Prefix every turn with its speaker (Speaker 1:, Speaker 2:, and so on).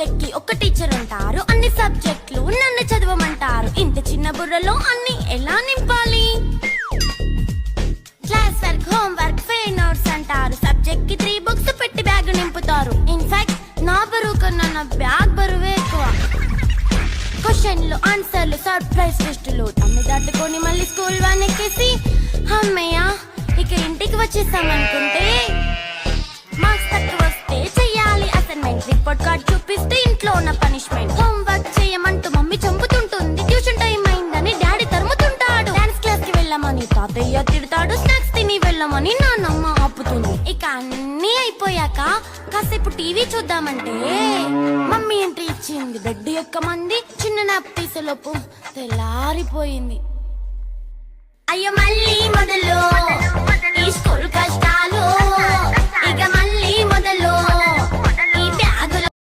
Speaker 1: Subject కి ఒక teacher అంటారు, అన్ని సబ్జెక్టులు నన్ను చదవమంటారు. ఇంత చిన్న బుర్రలో అన్ని ఎలా నింపాలి? Class work, home work, fair notes అంటారు. సబ్జెక్ట్ కి 3 బుక్స్ పెట్టి బ్యాగ్ నింపుతారు. ఇన్ఫాక్ట్ నా బరువు కన్నా నా బ్యాగ్ బరువే ఎక్కువ. క్వశ్చన్లు, ఆన్సర్లు, సర్ప్రైజ్ టెస్టులు తమ్మి దాటుకొని మళ్ళీ స్కూల్ వ్యాన్ ఎక్కేసి అమ్మయ్య ఇక ఇంటికి వచ్చేసామనుకుంటే మార్క్స్ తక్కువ వస్తే చెయ్యాలి అసైన్మెంట్. రిపోర్ట్ కార్డ్ చూపిస్తే ఇంట్లో ఉన్న పనిష్మెంట్. హోమ్ వర్క్ చేయమంటూ మమ్మీ చంపుతుంటుంది. ట్యూషన్ టైం అయిందని డాడీ తరుముతుంటాడు. డాన్స్ క్లాస్ కి వెళ్ళమని తాతయ్య తిడతాడు. స్నాక్స్ తిని వెళ్ళమని నాన్నమ్మ ఆపుతుంది. ఇక అన్నీ అయిపోయాక కాసేపు టీవీ చూద్దామంటే మమ్మీ ఎంట్రీ ఇచ్చింది. బెడ్ యొక్క మంది చిన్న నాప్ తీసేలోపు తెల్లారిపోయింది. అయ్యో మళ్ళీ మొదలు ఈ స్కూల్ కష్టాలు. ఇక